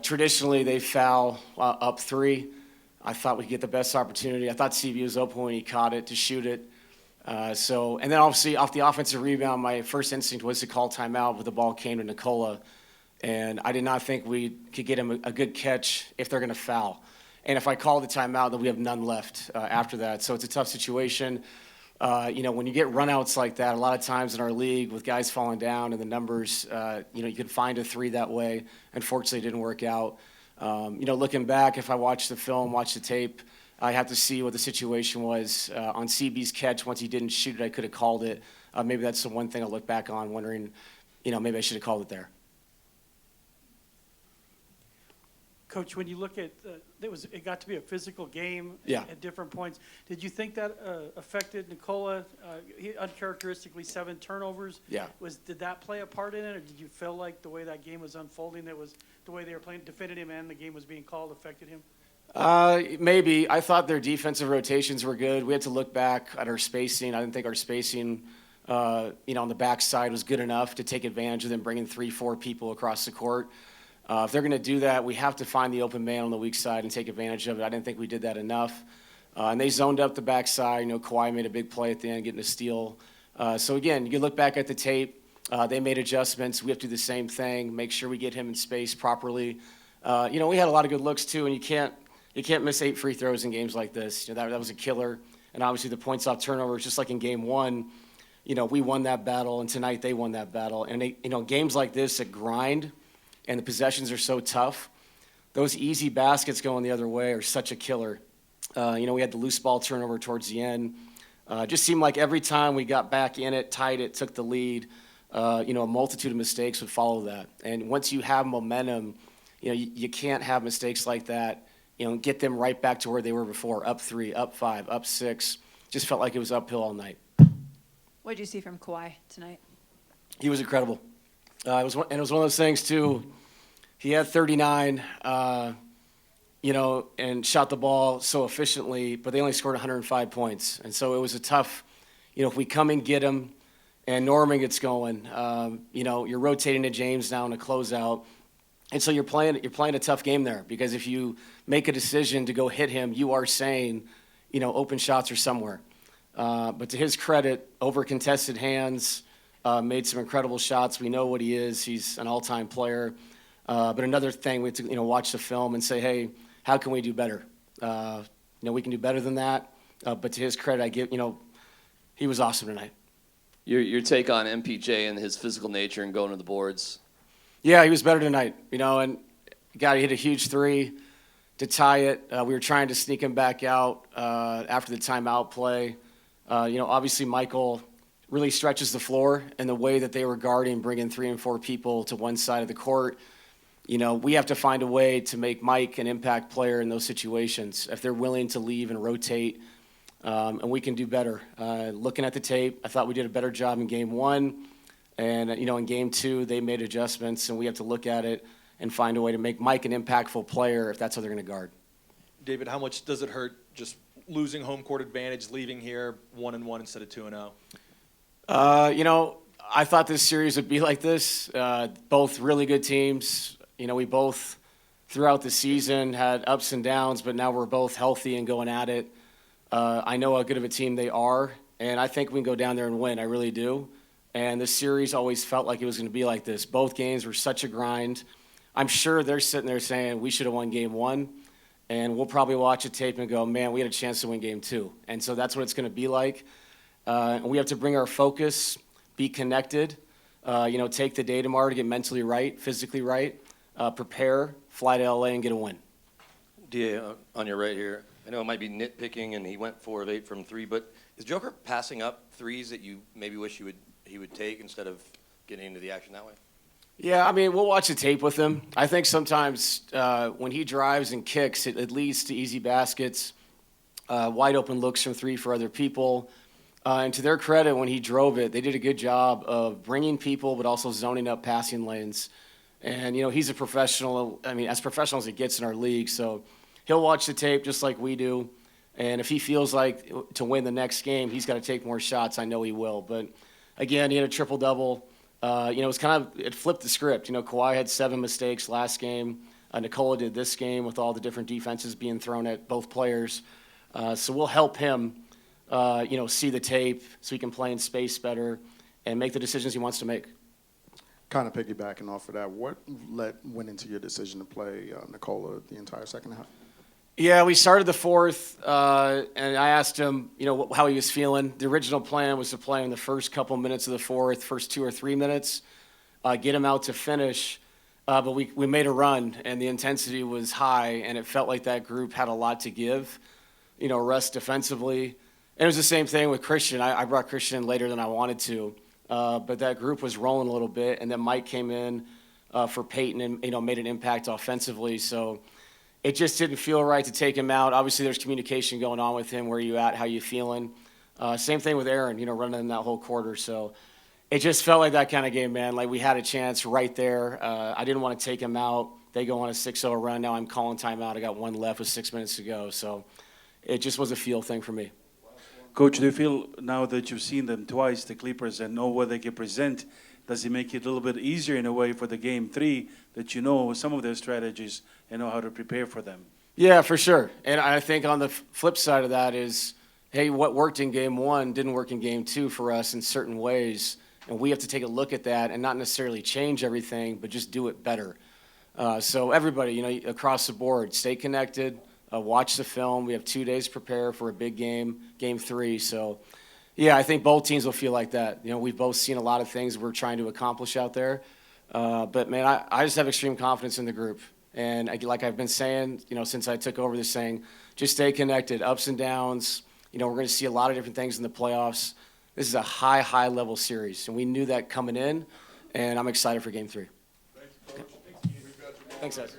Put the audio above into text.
Traditionally, they foul up three. I thought we'd get the best opportunity. I thought CB was open when he caught it to shoot it. And then obviously off the offensive rebound, my first instinct was to call timeout, but the ball came to Nikola. And I did not think we could get him a good catch if they're going to foul. And if I call the timeout, then we have none left after that. So it's a tough situation. When you get runouts like that, a lot of times in our league with guys falling down and the numbers, you can find a three that way. Unfortunately, it didn't work out. Looking back, if I watch the film, watch the tape, I have to see what the situation was. On CB's catch, once he didn't shoot it, I could have called it. Maybe that's the one thing I'll look back on, wondering, maybe I should have called it there. Coach, when you look at it got to be a physical game at different points. Did you think that affected Nikola? He uncharacteristically 7 turnovers. Yeah. Did that play a part in it, or did you feel like the way that game was unfolding, that was the way they were playing, defended him, and the game was being called affected him? Maybe. I thought their defensive rotations were good. We had to look back at our spacing. I didn't think our spacing, on the backside was good enough to take advantage of them bringing 3-4 people across the court. If they're going to do that, we have to find the open man on the weak side and take advantage of it. I didn't think we did that enough. And they zoned up the backside. Kawhi made a big play at the end, getting a steal. So, again, you look back at the tape. They made adjustments. We have to do the same thing, make sure we get him in space properly. We had a lot of good looks, too, and you can't miss 8 free throws in games like this. That was a killer. And, obviously, the points off turnovers, just like in Game 1, we won that battle, and tonight they won that battle. And, games like this that grind – and the possessions are so tough, those easy baskets going the other way are such a killer. We had the loose ball turnover towards the end. Just seemed like every time we got back in it, tied it, took the lead, a multitude of mistakes would follow that. And once you have momentum, you can't have mistakes like that, get them right back to where they were before, up 3, up 5, up 6. Just felt like it was uphill all night. What did you see from Kawhi tonight? He was incredible. It was one of those things, too. He had 39, and shot the ball so efficiently, but they only scored 105 points. And so it was a tough, if we come and get him and Norman gets going, you're rotating to James now in a closeout. And so you're playing a tough game there, because if you make a decision to go hit him, you are saying, open shots are somewhere. But to his credit, over contested hands, made some incredible shots. We know what he is. He's an all-time player. But another thing, we have to watch the film and say, hey, how can we do better? We can do better than that. But to his credit, he was awesome tonight. Your take on MPJ and his physical nature and going to the boards? Yeah, he was better tonight. And he hit a huge three to tie it. We were trying to sneak him back out after the timeout play. Obviously Michael really stretches the floor in the way that they were guarding, bringing 3 and 4 people to one side of the court. We have to find a way to make Mike an impact player in those situations if they're willing to leave and rotate, and we can do better. Looking at the tape, I thought we did a better job in Game 1, and, in Game 2, they made adjustments, and we have to look at it and find a way to make Mike an impactful player if that's how they're going to guard. David, how much does it hurt just losing home court advantage, leaving here 1-1 instead of 2-0? I thought this series would be like this. Both really good teams. We both, throughout the season, had ups and downs, but now we're both healthy and going at it. I know how good of a team they are, and I think we can go down there and win. I really do. And this series always felt like it was going to be like this. Both games were such a grind. I'm sure they're sitting there saying we should have won Game 1, and we'll probably watch a tape and go, man, we had a chance to win Game 2. And so that's what it's going to be like. And we have to bring our focus, be connected, take the day tomorrow to get mentally right, physically right, prepare, fly to LA, and get a win. DA, on your right here, I know it might be nitpicking, and he went 4 of 8 from 3, but is Joker passing up threes that you maybe wish he would take instead of getting into the action that way? Yeah, we'll watch the tape with him. I think sometimes when he drives and kicks, it leads to easy baskets, wide open looks from 3 for other people. And to their credit, when he drove it, they did a good job of bringing people but also zoning up passing lanes. And, he's a professional, as professional as it gets in our league. So he'll watch the tape just like we do. And if he feels like to win the next game, he's got to take more shots. I know he will. But, again, he had a triple-double. It was it flipped the script. Kawhi had 7 mistakes last game. Nikola did this game with all the different defenses being thrown at both players. So we'll help him, see the tape so he can play in space better and make the decisions he wants to make. Kind of piggybacking off of that, what went into your decision to play Nikola the entire second half? Yeah, we started the fourth, and I asked him, how he was feeling. The original plan was to play in the first couple minutes of the fourth, first 2 or 3 minutes, get him out to finish. But we made a run, and the intensity was high, and it felt like that group had a lot to give, rest defensively. And it was the same thing with Christian. I brought Christian in later than I wanted to, but that group was rolling a little bit, and then Mike came in for Peyton and, made an impact offensively. So it just didn't feel right to take him out. Obviously, there's communication going on with him. Where are you at? How you feeling? Same thing with Aaron, running in that whole quarter. So it just felt like that kind of game, man. Like we had a chance right there. I didn't want to take him out. They go on a 6-0 run. Now I'm calling timeout. I got 1 left with 6 minutes to go. So it just was a feel thing for me. Coach, do you feel now that you've seen them twice, the Clippers, and know what they can present, does it make it a little bit easier in a way for the game 3 that some of their strategies and know how to prepare for them? Yeah, for sure. And I think on the flip side of that is, hey, what worked in game 1 didn't work in game 2 for us in certain ways. And we have to take a look at that and not necessarily change everything, but just do it better. So everybody, across the board, stay connected, watch the film. We have 2 days to prepare for a big game, game 3. So, yeah, I think both teams will feel like that. We've both seen a lot of things we're trying to accomplish out there. But, man, I just have extreme confidence in the group. And like I've been saying, since I took over this thing, just stay connected, ups and downs. We're going to see a lot of different things in the playoffs. This is a high level series, and we knew that coming in, and I'm excited for game 3. Thanks, Coach. Thanks, guys.